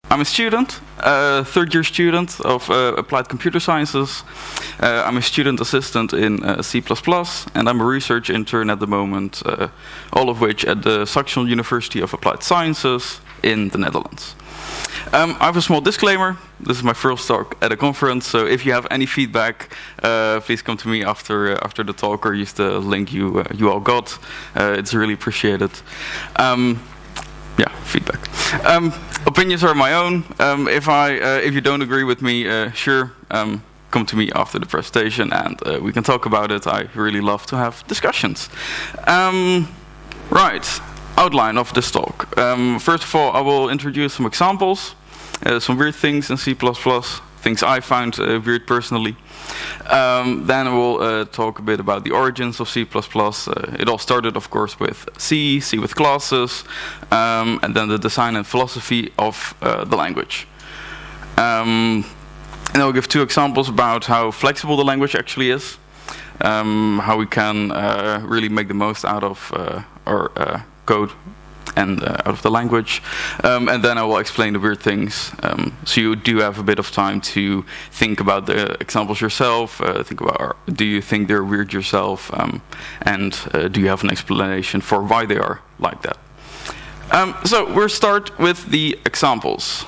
I'm a student, third-year student of Applied Computer Sciences. I'm a student assistant in C++, and I'm a research intern at the moment, all of which at the Saxion University of Applied Sciences in the Netherlands. I have a small disclaimer. This is my first talk at a conference, so if you have any feedback, please come to me after the talk or use the link you all got. It's really appreciated. Yeah, feedback. Opinions are my own. If you don't agree with me, sure, come to me after the presentation and we can talk about it. I really love to have discussions. Right, outline of this talk. First of all, I will introduce some examples, some weird things in C++, things I found weird personally. Then we'll talk a bit about the origins of C++. It all started, of course, with C with classes, and then the design and philosophy of the language. And I'll give two examples about how flexible the language actually is, how we can really make the most out of our code and out of the language, and then I will explain the weird things, so you do have a bit of time to think about the examples yourself, think about, do you think they're weird yourself, and do you have an explanation for why they are like that. So we'll start with the examples.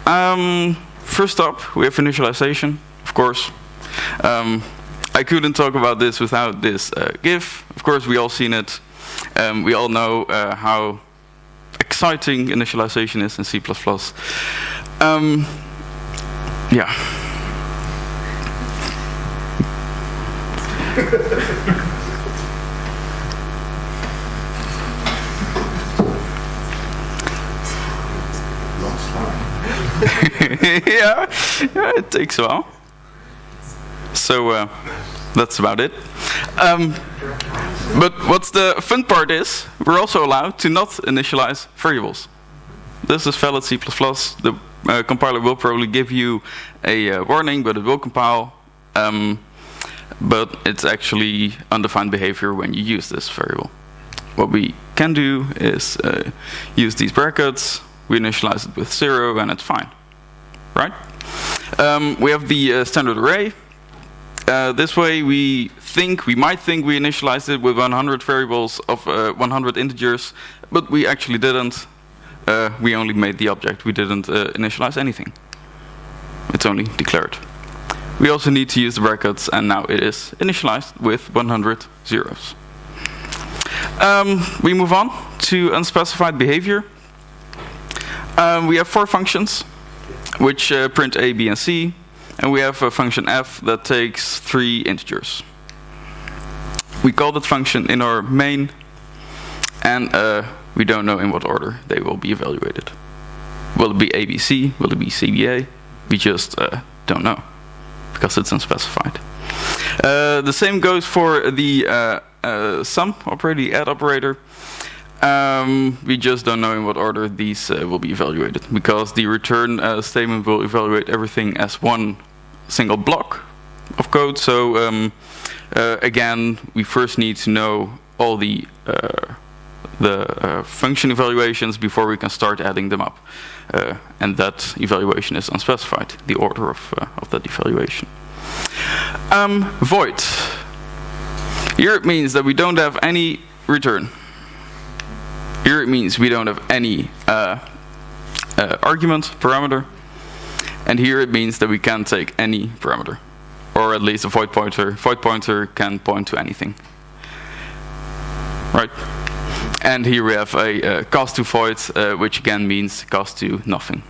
First up, we have initialization, of course. I couldn't talk about this without this GIF. Of course, we all seen it. We all know how exciting initialization is in C++. Yeah. yeah, it takes a while. So that's about it. But what's the fun part is, we're also allowed to not initialize variables. This is valid C++. The compiler will probably give you a warning, but it will compile. But it's actually undefined behavior when you use this variable. What we can do is use these brackets, we initialize it with 0, and it's fine. Right? We have the standard array. This way we might think we initialized it with 100 variables of 100 integers, but we actually didn't. We only made the object. We didn't initialize anything. It's only declared. We also need to use the brackets, and now it is initialized with 100 zeros. We move on to unspecified behavior. We have 4 functions, which print A, B, and C. And we have a function f that takes 3 integers. We call that function in our main, and we don't know in what order they will be evaluated. Will it be ABC? Will it be CBA? We just don't know, because it's unspecified. The same goes for the sum operator, the add operator. We just don't know in what order these will be evaluated, because the return statement will evaluate everything as one single block of code. So again, we first need to know all the function evaluations before we can start adding them up, and that evaluation is unspecified, the order of that evaluation. Void. Here it means that we don't have any return. Here it means we don't have any argument, parameter. And here it means that we can't take any parameter. Or at least a void pointer. Void pointer can point to anything. Right? And here we have a cast to void, which again means cast to nothing.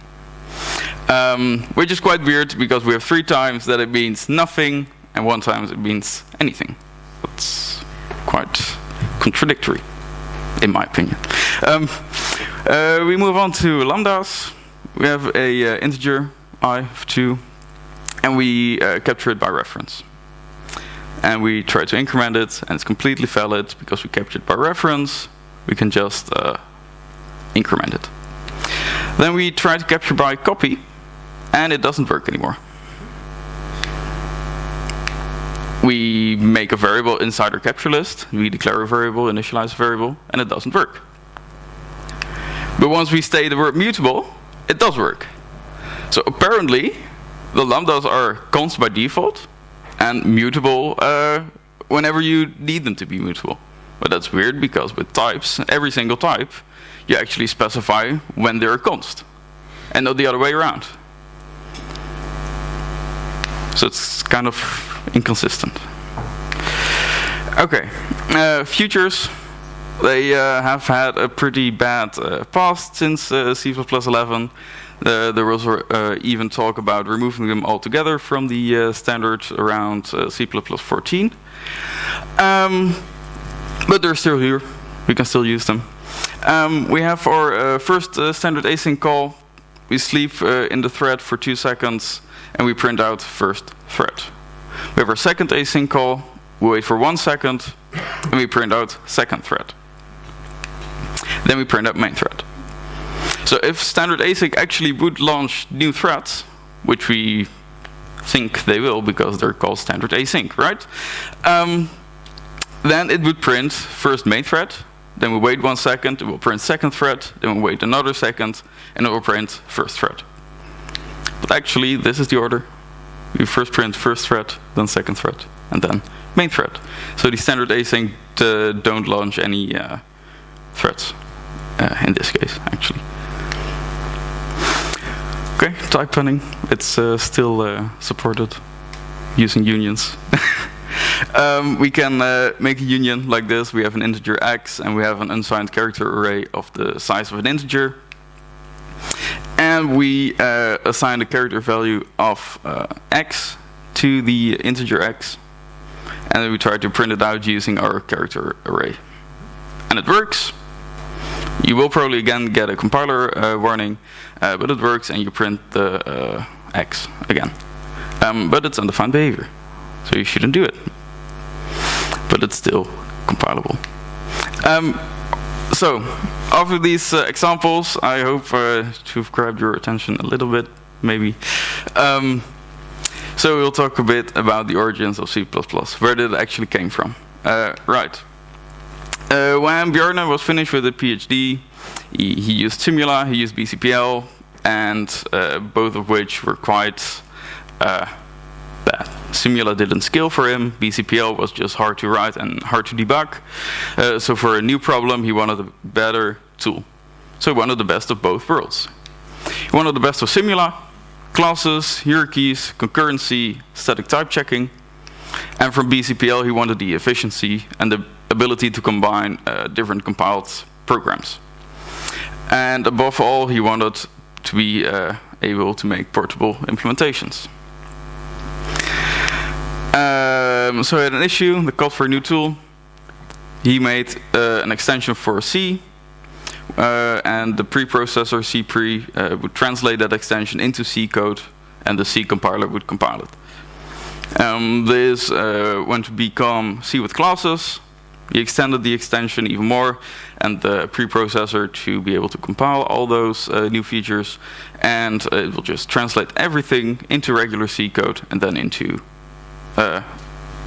Which is quite weird, because we have 3 times that it means nothing, and 1 time it means anything. That's quite contradictory, in my opinion. We move on to lambdas. We have a integer I of 2, and we capture it by reference. And we try to increment it, and it's completely valid because we captured it by reference. We can just increment it. Then we try to capture by copy, and it doesn't work anymore. We make a variable inside our capture list. We declare a variable, initialize a variable, and it doesn't work. But once we state the word mutable, it does work. So apparently, the lambdas are const by default and mutable whenever you need them to be mutable. But that's weird because with types, every single type, you actually specify when they're const, and not the other way around. So it's kind of inconsistent. Okay, futures. They have had a pretty bad past since C++11. There was even talk about removing them altogether from the standard around C++14. But they're still here. We can still use them. We have our first standard async call. We sleep in the thread for 2 seconds, and we print out first thread. We have our second async call. We wait for 1 second, and we print out second thread. Then we print out main thread. So if standard async actually would launch new threads, which we think they will because they're called standard async, right? Then it would print first main thread, then we wait 1 second, it will print second thread, then we wait another second, and it will print first thread. But actually, this is the order. We first print first thread, then second thread, and then main thread. So the standard async don't launch any threads in this case, actually. Okay, type panning. It's still supported using unions. We can make a union like this. We have an integer x, and we have an unsigned character array of the size of an integer. And we assign the character value of x to the integer x. And then we try to print it out using our character array. And it works. You will probably again get a compiler warning, but it works, and you print the x again. But it's undefined behavior, so you shouldn't do it. But it's still compilable. So, after these examples, I hope to have grabbed your attention a little bit, maybe. So we'll talk a bit about the origins of C++. Where did it actually came from? Right. When Bjarne was finished with the PhD, he used Simula, he used BCPL, and both of which were quite bad. Simula didn't scale for him, BCPL was just hard to write and hard to debug. So for a new problem, he wanted a better tool. So he wanted the best of both worlds. He wanted the best of Simula, classes, hierarchies, concurrency, static type checking. And from BCPL, he wanted the efficiency and the ability to combine different compiled programs. And above all, he wanted to be able to make portable implementations. So he had an issue, the call for a new tool. He made an extension for C, and the preprocessor C-pre would translate that extension into C code, and the C compiler would compile it. This went to become C with classes. He extended the extension even more, and the preprocessor to be able to compile all those new features, and it will just translate everything into regular C code, and then into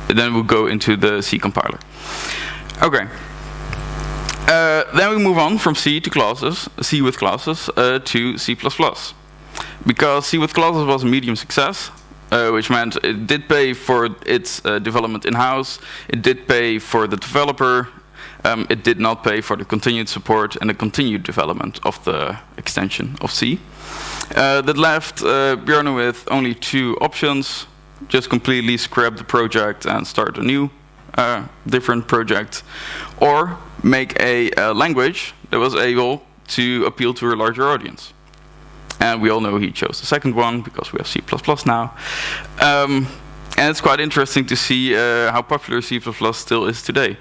then we'll go into the C compiler. Okay. Then we move on from C to classes, C with classes, to C++. Because C with classes was a medium success, which meant it did pay for its development in-house, it did pay for the developer, it did not pay for the continued support and the continued development of the extension of C. That left Bjarne with only 2 options: just completely scrap the project and start a new, different project, or make a language that was able to appeal to a larger audience. And we all know he chose the second one because we have C++ now. And it's quite interesting to see how popular C++ still is today.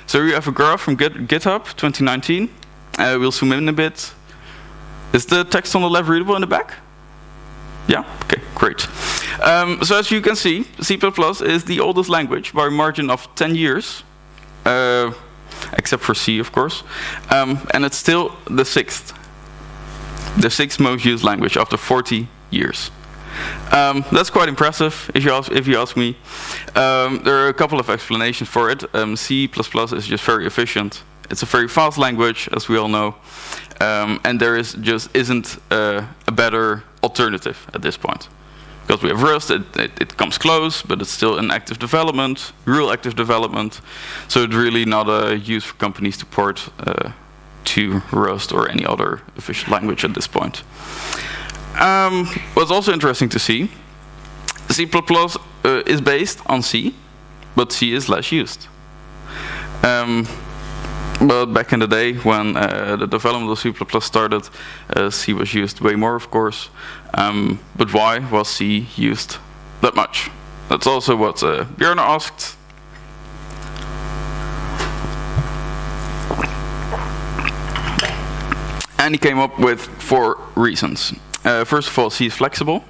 So we have a graph from GitHub 2019. We'll zoom in a bit. Is the text on the left readable in the back? Yeah? Okay, great. So as you can see, C++ is the oldest language by a margin of 10 years. Except for C, of course. And it's still the sixth most used language after 40 years. That's quite impressive, if you ask me. There are a couple of explanations for it. C++ is just very efficient. It's a very fast language, as we all know, and there isn't a better alternative at this point. Because we have Rust, it comes close, but it's still in active development, real active development. So it's really not a use for companies to port to Rust or any other official language at this point. What's also interesting to see, C++ is based on C, but C is less used. But back in the day, when the development of C++ started, C was used way more, of course. But why was C used that much? That's also what Björn asked. And he came up with 4 reasons. First of all, C is flexible.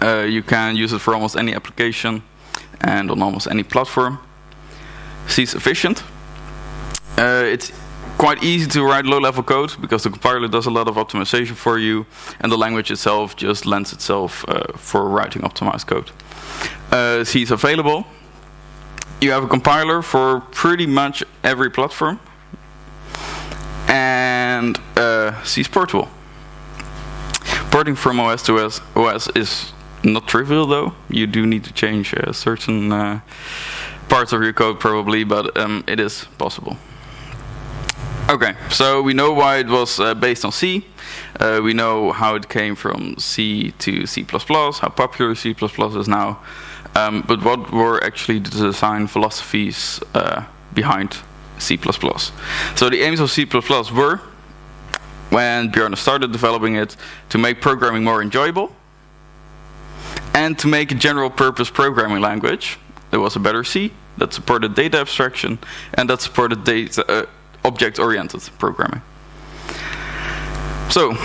You can use it for almost any application and on almost any platform. C is efficient. It's quite easy to write low-level code because the compiler does a lot of optimization for you, and the language itself just lends itself for writing optimized code. C is available. You have a compiler for pretty much every platform, and C is portable. Porting from OS to OS is not trivial, though. You do need to change certain parts of your code probably, but it is possible. Okay, so we know why it was based on C. We know how it came from C to C++, how popular C++ is now. But what were actually the design philosophies behind C++? So the aims of C++ were, when Björn started developing it, to make programming more enjoyable and to make a general purpose programming language. There was a better C that supported data abstraction and that supported object-oriented programming. So,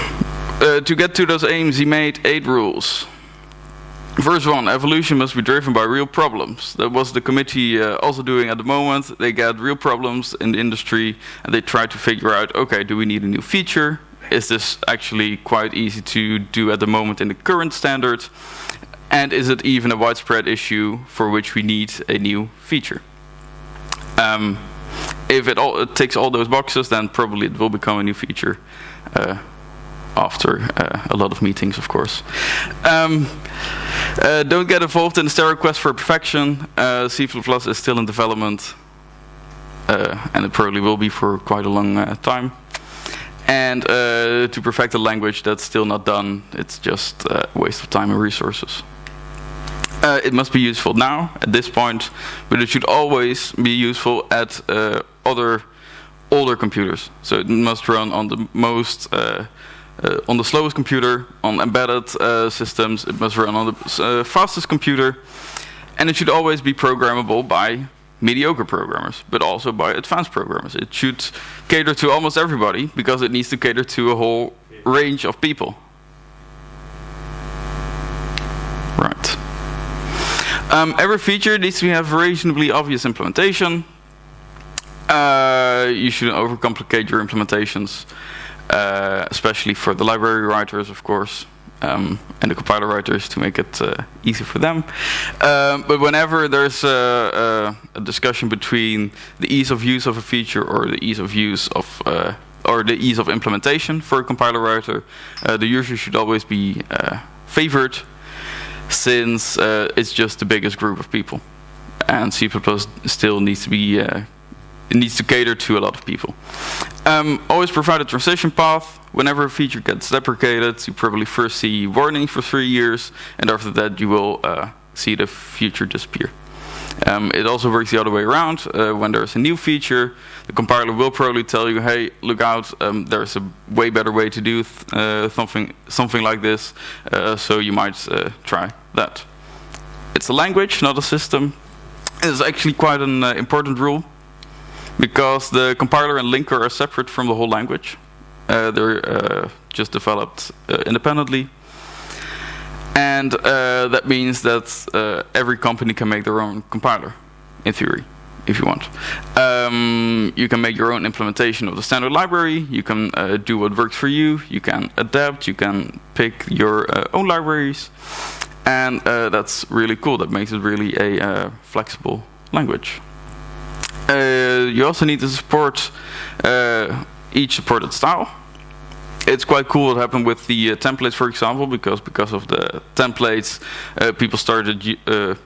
to get to those aims, he made 8 rules. First one, evolution must be driven by real problems. That was the committee also doing at the moment. They get real problems in the industry and they try to figure out, okay, do we need a new feature? Is this actually quite easy to do at the moment in the current standard? And is it even a widespread issue for which we need a new feature? If it ticks all those boxes, then probably it will become a new feature after a lot of meetings, of course. Don't get involved in the stereo quest for perfection. C++ is still in development, and it probably will be for quite a long time. And to perfect a language that's still not done, it's just a waste of time and resources. It must be useful now, at this point, but it should always be useful at other older computers. So it must run on the most, on the slowest computer, on embedded systems. It must run on the fastest computer, and it should always be programmable by mediocre programmers, but also by advanced programmers. It should cater to almost everybody because it needs to cater to a whole range of people. Right. Every feature needs to have reasonably obvious implementation. You shouldn't overcomplicate your implementations, especially for the library writers, of course, and the compiler writers to make it easy for them. But whenever there's a discussion between the ease of use of a feature or the ease of use of or the ease of implementation for a compiler writer, the user should always be favored, since it's just the biggest group of people, and C++ still needs to be it needs to cater to a lot of people. Always provide a transition path. Whenever a feature gets deprecated, you probably first see warnings for 3 years, and after that you will see the feature disappear. It also works the other way around. When there's a new feature, the compiler will probably tell you, hey, look out, there's a way better way to do something like this, so you might try that. It's a language, not a system. It's actually quite an important rule, because the compiler and linker are separate from the whole language. They're just developed independently. And that means that every company can make their own compiler, in theory, if you want. You can make your own implementation of the standard library. You can do what works for you. You can adapt. You can pick your own libraries. And that's really cool. That makes it really a flexible language. You also need to support each supported style. It's quite cool what happened with the templates, for example, because of the templates, people started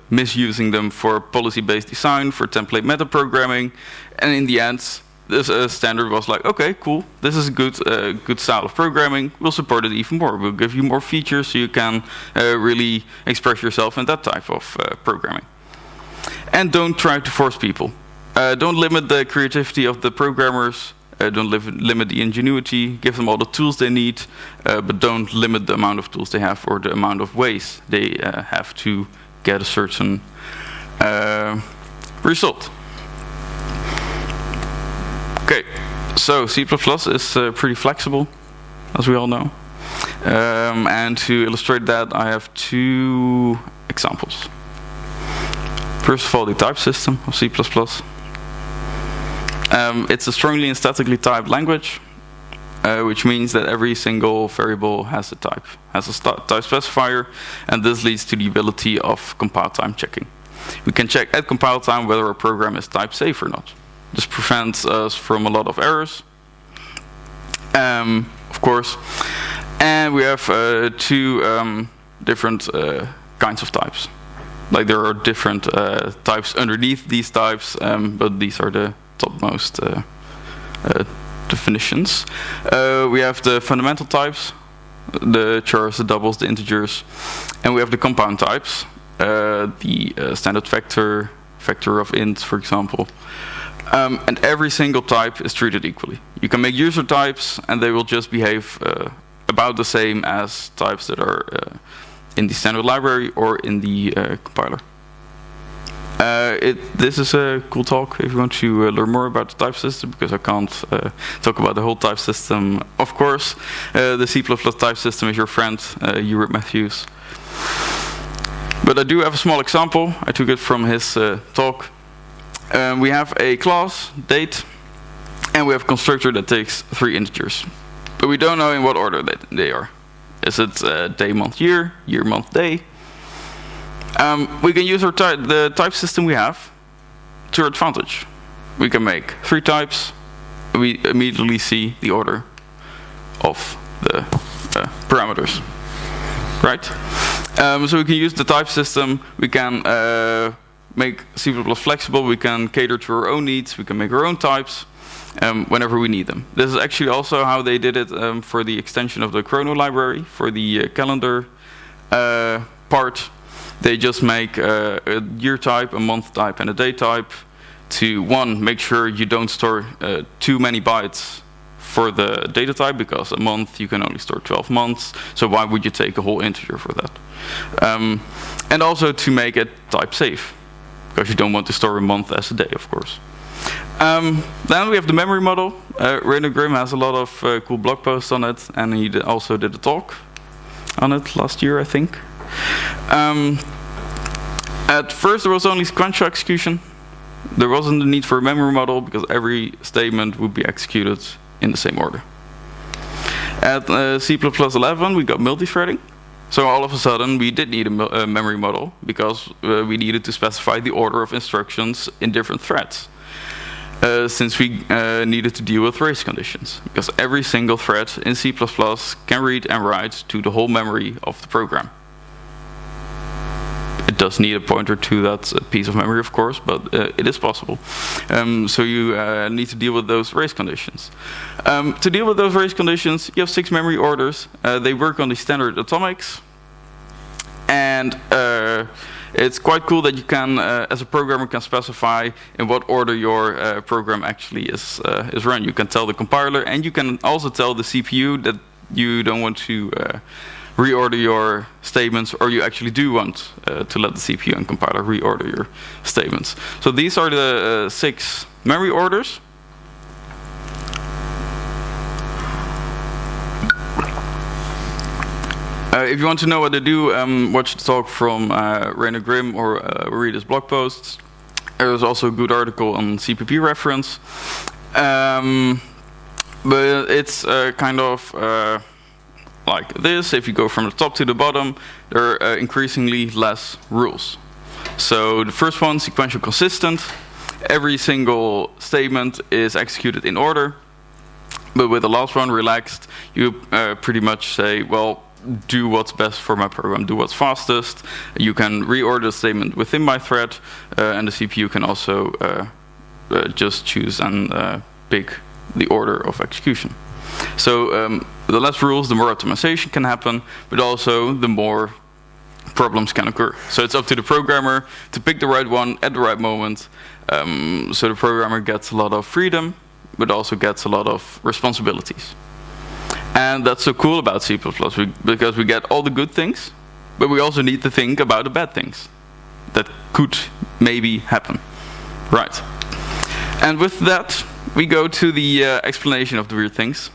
misusing them for policy-based design, for template metaprogramming, and in the end, this standard was like, okay, cool, this is a good style of programming, we'll support it even more, we'll give you more features so you can really express yourself in that type of programming. And don't try to force people. Don't limit the creativity of the programmers. Don't limit the ingenuity. Give them all the tools they need, but don't limit the amount of tools they have or the amount of ways they have to get a certain result. Okay, so C++ is pretty flexible, as we all know. And to illustrate that, I have two examples. First of all, the type system of C++. It's a strongly and statically typed language, which means that every single variable has a type, has a type specifier, and this leads to the ability of compile time checking. We can check at compile time whether a program is type safe or not. This prevents us from a lot of errors, of course. And we have two different kinds of types. Like there are different types underneath these types, but these are the topmost definitions. We have the fundamental types, the chars, the doubles, the integers, and we have the compound types, the standard vector, vector of int, for example. And every single type is treated equally. You can make user types, and they will just behave about the same as types that are in the standard library or in the compiler. This is a cool talk if you want to learn more about the type system, because I can't talk about the whole type system. Of course, the C++ type system is your friend, Uric Matthews. But I do have a small example. I took it from his talk. We have a class, date, and we have a constructor that takes 3 integers. But we don't know in what order they are. Is it day, month, year, month, day? We can use the type system we have to our advantage. We can make 3 types. We immediately see the order of the parameters, right? So we can use the type system. We can make C++ flexible. We can cater to our own needs. We can make our own types whenever we need them. This is actually also how they did it for the extension of the Chrono library for the calendar part. They just make a year type, a month type, and a day type to, one, make sure you don't store too many bytes for the data type, because a month you can only store 12 months, so why would you take a whole integer for that? And also to make it type safe, because you don't want to store a month as a day, of course. Then we have the memory model. Rainer Grimm has a lot of cool blog posts on it, and he also did a talk on it last year, I think. At first there was only sequential execution. There wasn't the need for a memory model because every statement would be executed in the same order. At C++11 we got multi-threading. So all of a sudden we did need a memory model because we needed to specify the order of instructions in different threads. Since we needed to deal with race conditions, because every single thread in C++ can read and write to the whole memory of the program. It does need a pointer to that piece of memory, of course, but it is possible. So you need to deal with those race conditions. To deal with those race conditions, you have 6 memory orders. They work on the standard atomics. And it's quite cool that you can, as a programmer, can specify in what order your program actually is run. You can tell the compiler, and you can also tell the CPU that you don't want to reorder your statements, or you actually do want to let the CPU and compiler reorder your statements. So these are the 6 memory orders. If you want to know what they do, watch the talk from Rainer Grimm or read his blog posts. There's also a good article on CPP reference. But it's kind of like this. If you go from the top to the bottom, there are increasingly less rules. So the first one, sequential consistent. every single statement is executed in order. But with the last one, relaxed, you pretty much say, well, do what's best for my program, do what's fastest. You can reorder the statement within my thread, and the CPU can also just choose and pick the order of execution. So the less rules, the more optimization can happen, but also the more problems can occur. So it's up to the programmer to pick the right one at the right moment. So the programmer gets a lot of freedom, but also gets a lot of responsibilities. And that's so cool about C++, because we get all the good things, but we also need to think about the bad things that could maybe happen. Right. And with that, we go to the explanation of the weird things.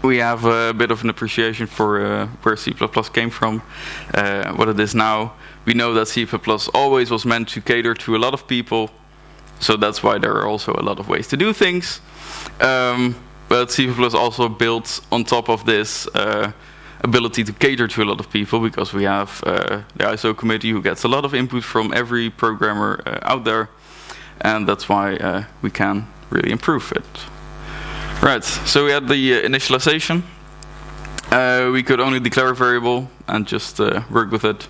We have a bit of an appreciation for where C++ came from, what it is now. We know that C++ always was meant to cater to a lot of people, so that's why there are also a lot of ways to do things. But C++ also built on top of this ability to cater to a lot of people, because we have the ISO committee who gets a lot of input from every programmer out there, and that's why we can really improve it. Right, so we had the initialization. We could only declare a variable and just work with it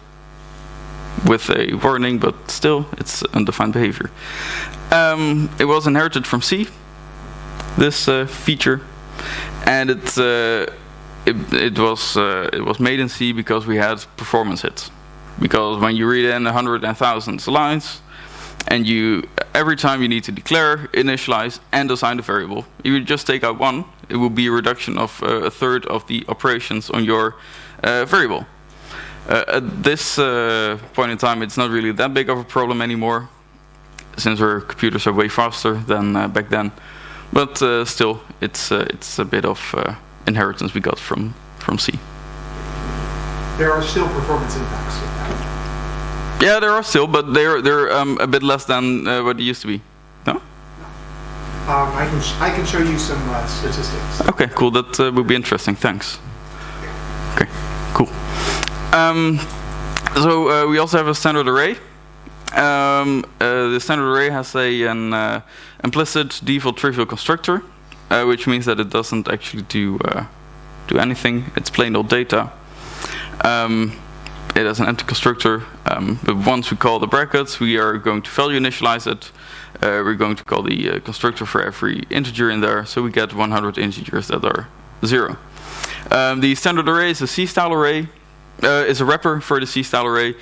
with a warning, but still it's undefined behavior. It was inherited from C, this feature, and it was made in C because we had performance hits. Because when you read in 100 and thousands lines, and every time you need to declare, initialize, and assign the variable, you would just take out one. It will be a reduction of a third of the operations on your variable. At this point in time, it's not really that big of a problem anymore, since our computers are way faster than back then. But still, it's a bit of inheritance we got from C. There are still performance impacts with that. Yeah, there are still, but they're a bit less than what they used to be. No? I can show you some statistics. Okay, cool. That would be interesting. Thanks. Okay, cool. So we also have a standard array. The standard array has an implicit default trivial constructor, which means that it doesn't actually do anything. It's plain old data. It has an empty constructor, but once we call the brackets, we are going to value initialize it. We're going to call the constructor for every integer in there, so we get 100 integers that are 0. The standard array is a C-style array. Is a wrapper for the C-style array,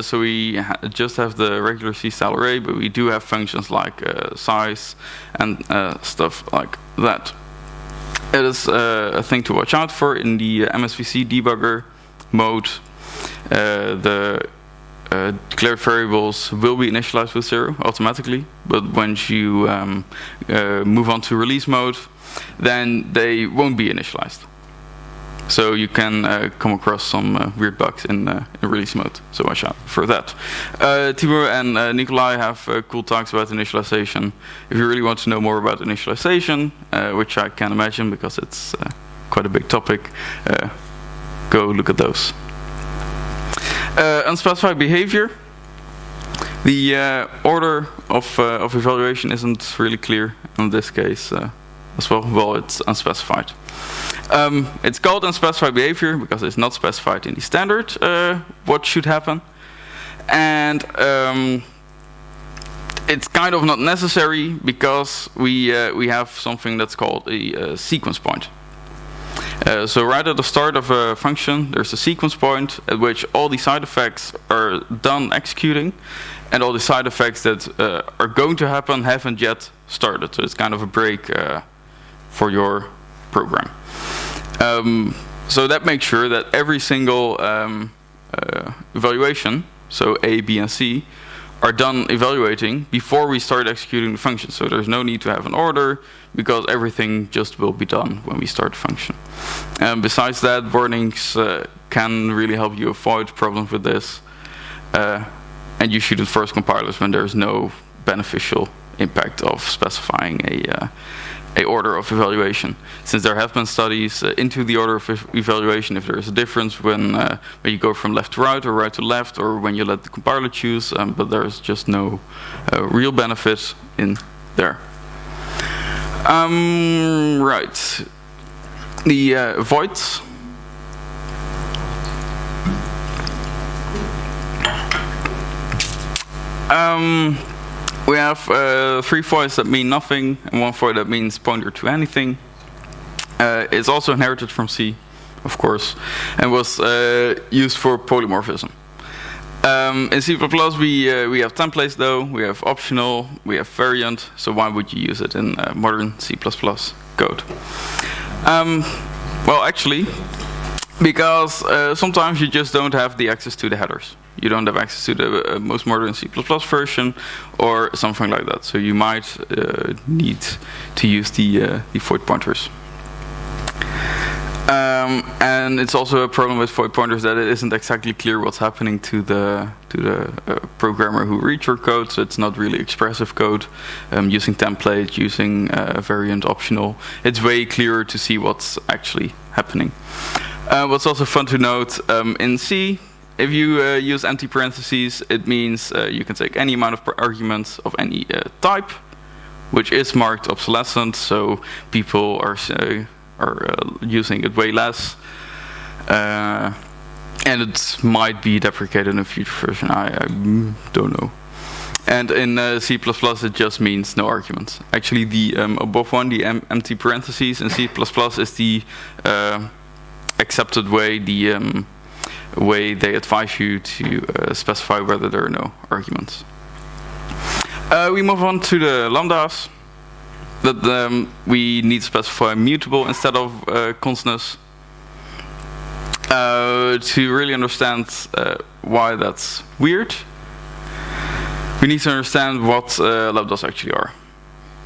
so we just have the regular C-style array, but we do have functions like size and stuff like that. It is a thing to watch out for in the MSVC debugger mode. The declared variables will be initialized with 0 automatically, but once you move on to release mode, then they won't be initialized. So you can come across some weird bugs in release mode, so watch out for that. Timo and Nikolai have cool talks about initialization. If you really want to know more about initialization, which I can imagine because it's quite a big topic, go look at those. Unspecified behavior. The order of evaluation isn't really clear in this case as well. Well, it's unspecified. It's called unspecified behavior because it's not specified in the standard what should happen, and it's kind of not necessary because we have something that's called a sequence point. So right at the start of a function, there's a sequence point at which all the side effects are done executing, and all the side effects that are going to happen haven't yet started. So it's kind of a break for your program. So that makes sure that every single evaluation, so A, B, and C, are done evaluating before we start executing the function. So there's no need to have an order, because everything just will be done when we start the function. Besides that, warnings can really help you avoid problems with this. And you should enforce compilers when there's no beneficial impact of specifying a order of evaluation, since there have been studies into the order of evaluation if there is a difference when you go from left to right or right to left, or when you let the compiler choose, but there is just no real benefit in there. Right, the voids. We have 3 voids that mean nothing, and 1 void that means pointer to anything. It's also inherited from C, of course, and was used for polymorphism. In C++, we have templates though, we have optional, we have variant, so why would you use it in modern C++ code? Well, actually, because sometimes you just don't have the access to the headers. You don't have access to the most modern C++ version or something like that. So you might need to use the void pointers. And it's also a problem with void pointers that it isn't exactly clear what's happening to the programmer who reads your code. So it's not really expressive code. Using template, using variant optional, it's way clearer to see what's actually happening. What's also fun to note, in C, if you use empty parentheses, it means you can take any amount of arguments of any type, which is marked obsolescent, so people are using it way less. And it might be deprecated in a future version, I don't know. And in C++, it just means no arguments. Actually, the above one, the empty parentheses in C++ is the accepted way, the way they advise you to specify whether there are no arguments. We move on to the lambdas. That we need to specify mutable instead of constants. To really understand why that's weird, we need to understand what lambdas actually are.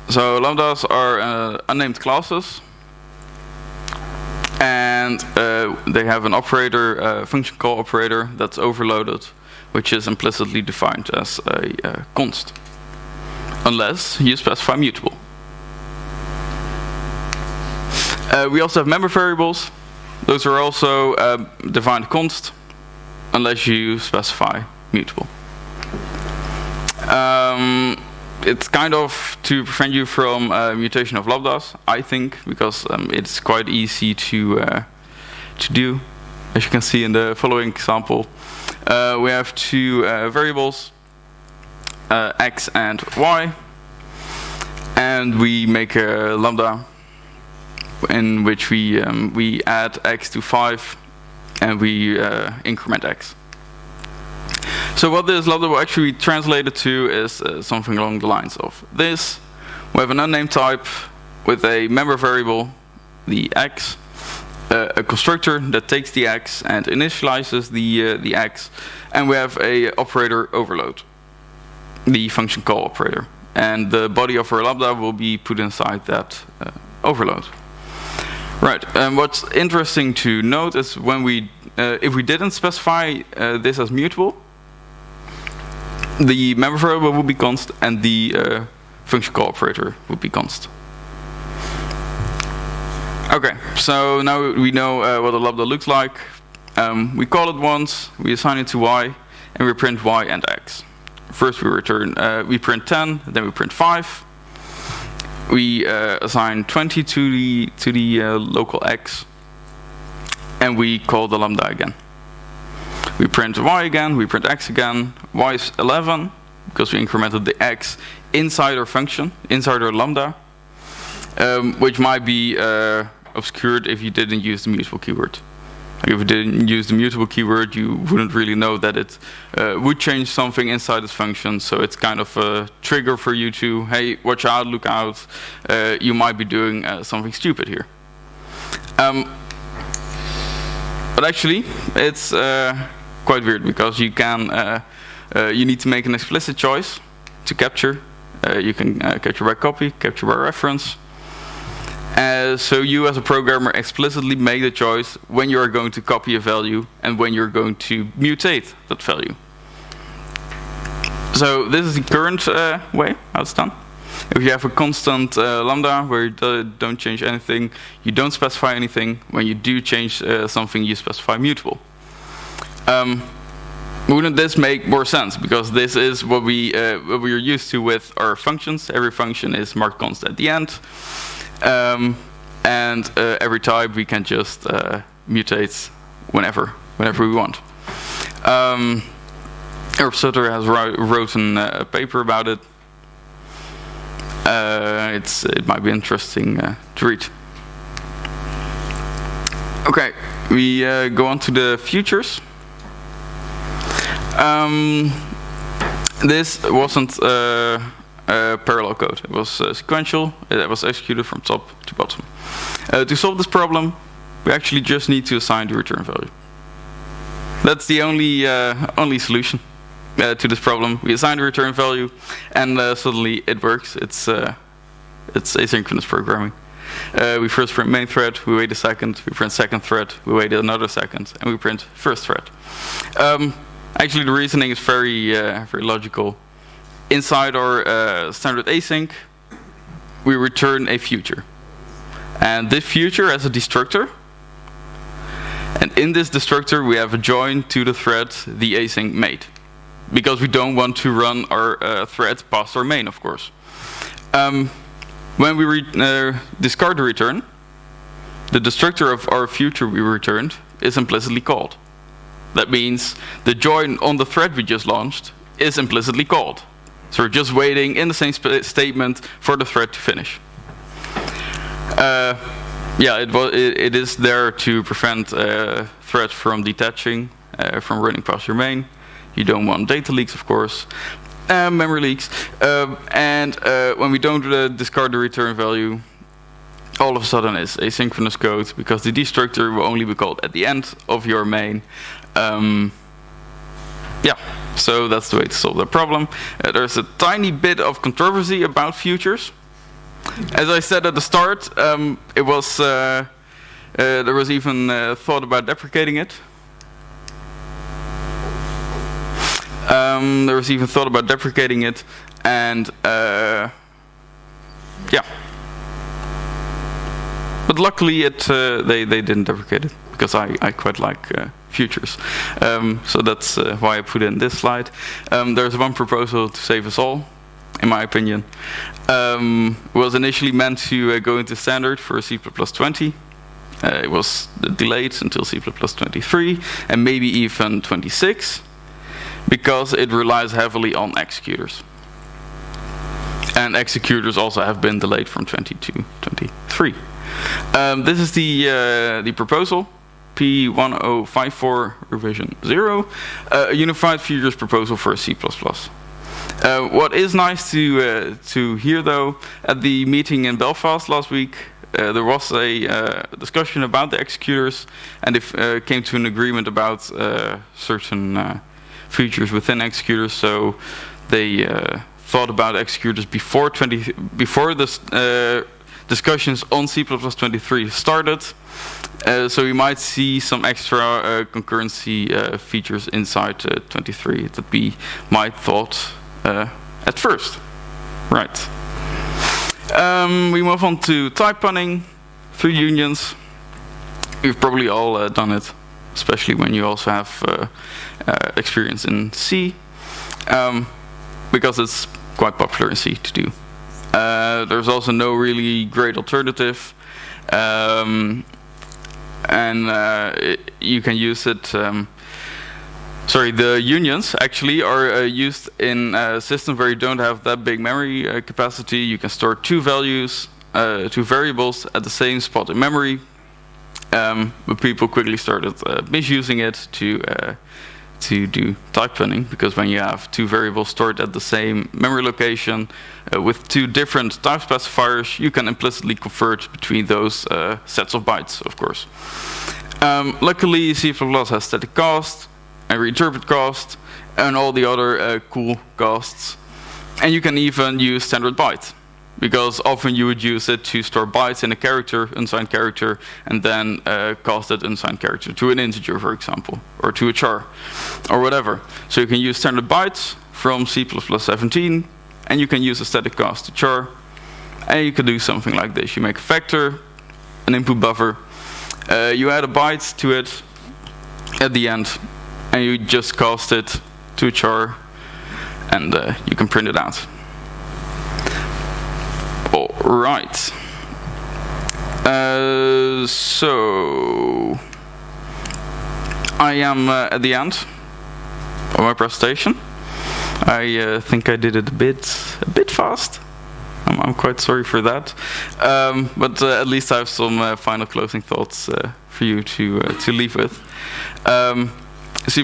So lambdas are unnamed classes. And they have an operator, function call operator, that's overloaded, which is implicitly defined as a const, unless you specify mutable. We also have member variables. Those are also defined const, unless you specify mutable. It's kind of to prevent you from mutation of lambdas, I think, because it's quite easy to do. As you can see in the following example, we have 2 variables, x and y, and we make a lambda in which we add x to 5 and we increment x. So what this lambda will actually be translated to is something along the lines of this. We have an unnamed type with a member variable, the x, a constructor that takes the x and initializes the x, and we have a operator overload, the function call operator. And the body of our lambda will be put inside that overload. Right, and what's interesting to note is when if we didn't specify this as mutable, the member variable will be const and the function call operator will be const. Okay, so now we know what a lambda looks like. We call it once, we assign it to y, and we print y and x. First we print 10, then we print 5. We assign 20 to the local x, and we call the lambda again. We print y again, we print x again. Y is 11, because we incremented the x inside our function, inside our lambda, which might be obscured if you didn't use the mutable keyword. Like if you didn't use the mutable keyword, you wouldn't really know that it would change something inside this function, so it's kind of a trigger for you to, hey, watch out, look out, you might be doing something stupid here. But actually, it's quite weird, because you need to make an explicit choice to capture. You can capture by copy, capture by reference. So you as a programmer explicitly make the choice when you are going to copy a value and when you're going to mutate that value. So this is the current way how it's done. If you have a constant lambda where you don't change anything, you don't specify anything. When you do change something, you specify mutable. Wouldn't this make more sense? Because this is what we are used to with our functions. Every function is marked const at the end, and every type we can just mutate whenever we want. Herb Sutter has written a paper about it. It might be interesting to read. Okay, we go on to the futures. This wasn't parallel code. It was sequential. It was executed from top to bottom. To solve this problem, we actually just need to assign the return value. That's the only solution to this problem. We assign the return value, and suddenly it works. It's asynchronous programming. We first print main thread, we wait a second, we print second thread, we wait another second, and we print first thread. Actually, the reasoning is very logical. Inside our standard async, we return a future. And this future has a destructor. And in this destructor, we have a join to the thread the async made. Because we don't want to run our thread past our main, of course. When we discard the return, the destructor of our future we returned is implicitly called. That means the join on the thread we just launched is implicitly called. So we're just waiting in the same statement for the thread to finish. It is there to prevent threads from detaching, from running past your main. You don't want data leaks, of course, memory leaks. And when we don't discard the return value, all of a sudden it's asynchronous code, because the destructor will only be called at the end of your main. So that's the way to solve that problem. There's a tiny bit of controversy about futures. As I said at the start, there was even thought about deprecating it. And but luckily they didn't deprecate it, because I quite like futures. So that's why I put in this slide. There's one proposal to save us all, in my opinion. It was initially meant to go into standard for C++20. It was delayed until C++23, and maybe even 26, because it relies heavily on executors. And executors also have been delayed from 20 to 23. This is the proposal, P1054 revision 0, a unified futures proposal for C++. What is nice to hear, though, at the meeting in Belfast last week, there was a discussion about the executors, and they came to an agreement about certain features within executors. So they thought about executors before the discussions on C++23 started. So we might see some extra concurrency features inside 23 that we might thought at first. Right. We move on to type punning through unions. You've probably all done it, especially when you also have experience in C, because it's quite popular in C to do. There's also no really great alternative, you can use it. The unions actually are used in a system where you don't have that big memory capacity. You can store two values, two variables at the same spot in memory. But people quickly started misusing it to do type punning, because when you have two variables stored at the same memory location with two different type specifiers, you can implicitly convert between those sets of bytes, of course. Luckily, C++ has static cast and reinterpret cast and all the other cool casts. And you can even use standard byte, because often you would use it to store bytes in a character, unsigned character, and then cast that unsigned character to an integer, for example, or to a char, or whatever. So you can use standard bytes from C++17, and you can use a static cast to char, And you could do something like this. You make a vector, an input buffer, you add a byte to it at the end, and you just cast it to a char, and you can print it out. All right. So I am at the end of my presentation. I think I did it a bit fast. I'm quite sorry for that, but at least I have some final closing thoughts for you to leave with. C++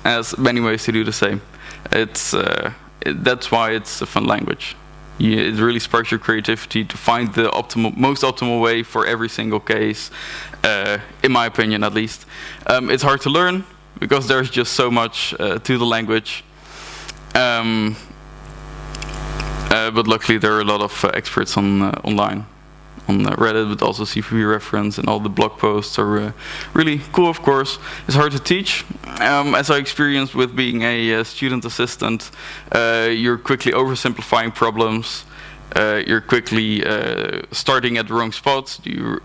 has many ways to do the same. That's why it's a fun language. It really sparks your creativity to find the most optimal way for every single case, in my opinion at least. It's hard to learn because there's just so much to the language. But luckily there are a lot of experts online, on Reddit, but also CVB reference, and all the blog posts are really cool, of course. It's hard to teach. As I experienced with being a student assistant, you're quickly oversimplifying problems. You're quickly starting at the wrong spot. You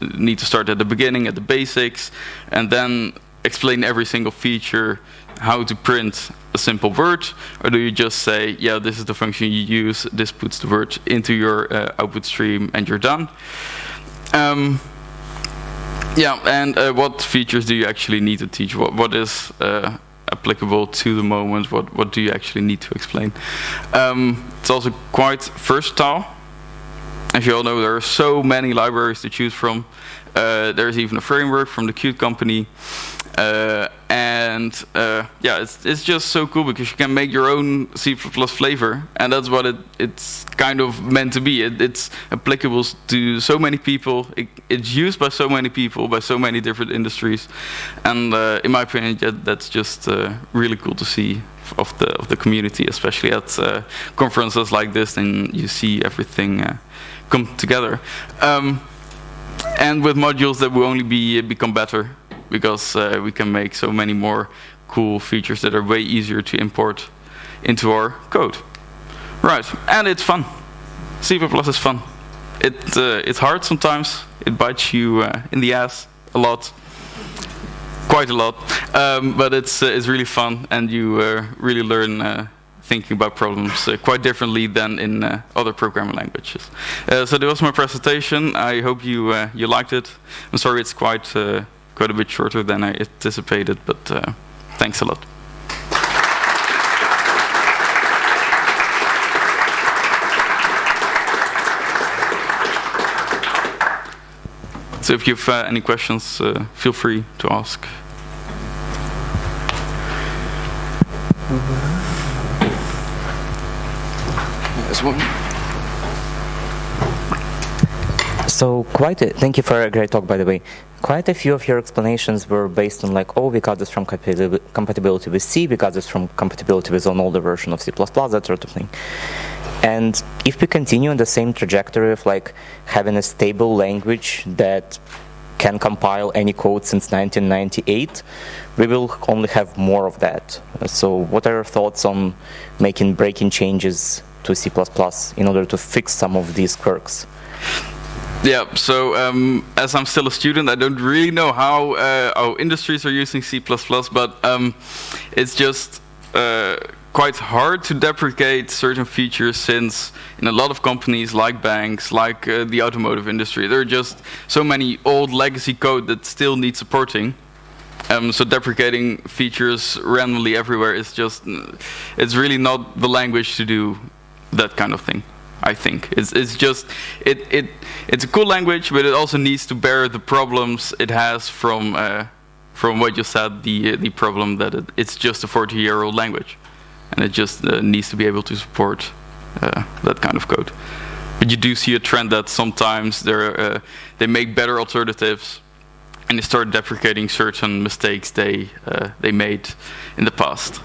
need to start at the beginning, at the basics, and then explain every single feature, how to print a simple word, or do you just say, yeah, this is the function you use, this puts the word into your output stream, and you're done? What features do you actually need to teach? What is applicable to the moment? What do you actually need to explain? It's also quite versatile. As you all know, there are so many libraries to choose from. There's even a framework from the Qt company. It's just so cool because you can make your own C++ flavor, and that's what it's kind of meant to be. It's applicable to so many people. It's used by so many people, by so many different industries, and in my opinion, that's just really cool to see of the community, especially at conferences like this, and you see everything come together. And with modules that will only become better, because we can make so many more cool features that are way easier to import into our code. Right, and it's fun. C++ is fun. It's hard sometimes. It bites you in the ass a lot, quite a lot. But it's really fun, and you really learn thinking about problems quite differently than in other programming languages. So that was my presentation. I hope you liked it. I'm sorry it's quite a bit shorter than I anticipated, but thanks a lot. So if you have any questions, feel free to ask. There's one. So thank you for a great talk, by the way. Quite a few of your explanations were based on like, we got this from compatibility with C, we got this from compatibility with an older version of C++, that sort of thing. And if we continue on the same trajectory of like having a stable language that can compile any code since 1998, we will only have more of that. So what are your thoughts on breaking changes to C++ in order to fix some of these quirks? Yeah, so as I'm still a student, I don't really know how industries are using C++, but it's just quite hard to deprecate certain features, since in a lot of companies like banks, like the automotive industry, there are just so many old legacy code that still needs supporting. So deprecating features randomly everywhere is just, it's really not the language to do that kind of thing. I think it's just it's a cool language, but it also needs to bear the problems it has from what you said, the problem that it's just a 40-year-old language, and it just needs to be able to support that kind of code. But you do see a trend that sometimes they make better alternatives, and they start deprecating certain mistakes they made in the past.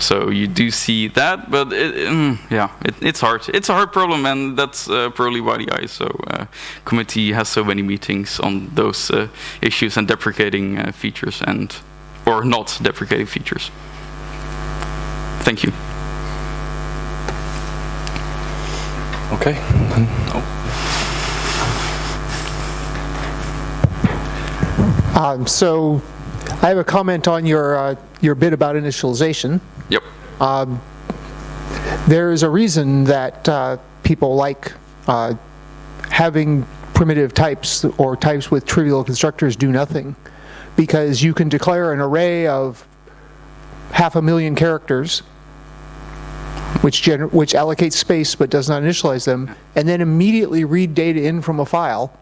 So you do see that, but it's hard. It's a hard problem, and that's probably why the ISO committee has so many meetings on those issues and deprecating features or not deprecating features. Thank you. Okay. So I have a comment on your bit about initialization. Yep. There's a reason that people like having primitive types or types with trivial constructors do nothing, because you can declare an array of 500,000 characters which allocates space but does not initialize them, and then immediately read data in from a file,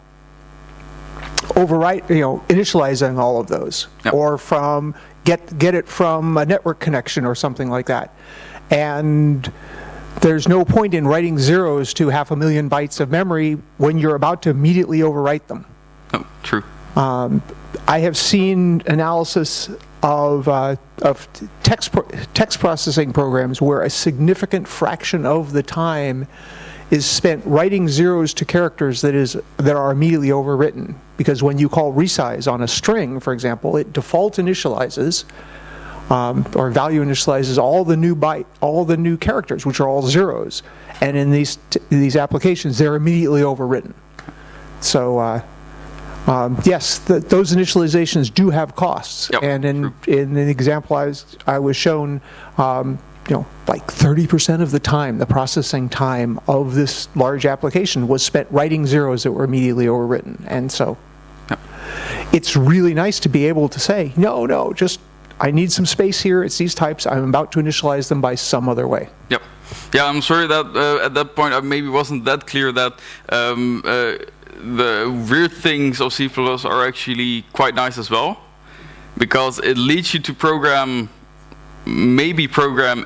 overwrite, initializing all of those, yep. or from get it from a network connection or something like that. And there's no point in writing zeros to 500,000 bytes of memory when you're about to immediately overwrite them. Oh, true. I have seen analysis of text processing programs where a significant fraction of the time is spent writing zeros to characters that are immediately overwritten. Because when you call resize on a string, for example, it default initializes or value initializes all the new characters, which are all zeros. And in these applications, they're immediately overwritten. So yes, those initializations do have costs. Yep, and in the example I was shown, like 30% of the time, the processing time of this large application was spent writing zeros that were immediately overwritten. And so it's really nice to be able to say, no, just I need some space here. It's these types. I'm about to initialize them by some other way. Yep. Yeah, I'm sorry that at that point I maybe wasn't that clear that the weird things of C++ are actually quite nice as well, because it leads you to program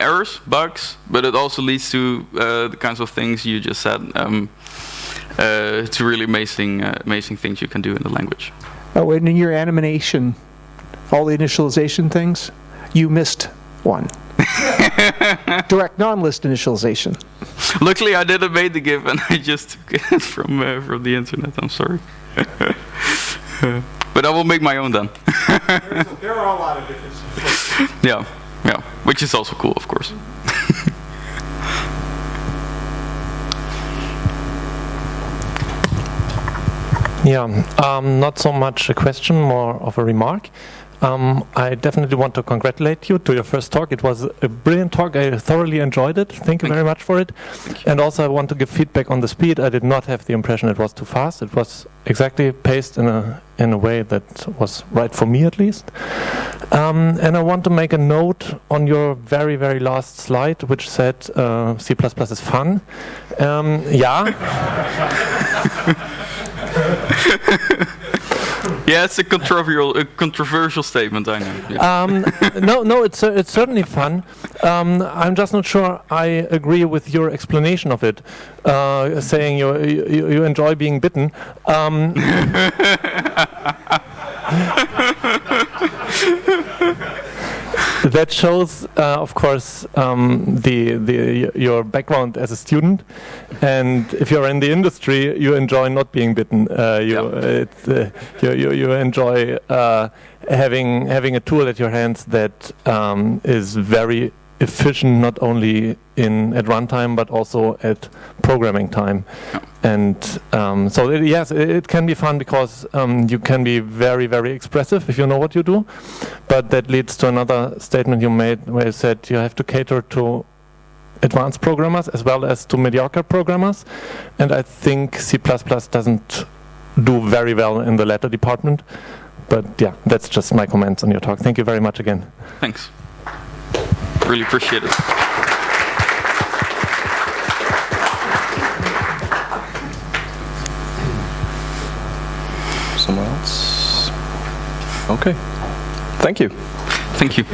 errors, bugs, but it also leads to the kinds of things you just said, to really amazing things you can do in the language. Oh, and in your animation, all the initialization things, you missed one. Direct non-list initialization. Luckily, I didn't make the GIF, and I just took it from the internet. I'm sorry. But I will make my own then. There are a lot of differences. Yeah, which is also cool, of course. Yeah, not so much a question, more of a remark. I definitely want to congratulate you to your first talk. It was a brilliant talk. I thoroughly enjoyed it. Thank you very much for it. And also I want to give feedback on the speed. I did not have the impression it was too fast. It was exactly paced in a way that was right for me, at least. And I want to make a note on your very, very last slide, which said C++ is fun. Yeah. Yeah, it's a controversial statement, I know. Yeah. No, it's certainly fun. I'm just not sure I agree with your explanation of it, saying you enjoy being bitten. That shows, of course, your background as a student, and if you're in the industry, you enjoy not being bitten. You enjoy having a tool at your hands that is very efficient, not only at runtime but also at programming time. And so yes, it can be fun because you can be very, very expressive if you know what you do. But that leads to another statement you made where you said you have to cater to advanced programmers as well as to mediocre programmers. And I think C++ doesn't do very well in the latter department. But yeah, that's just my comments on your talk. Thank you very much again. Thanks. Really appreciate it. Someone else? Okay. Thank you. Thank you.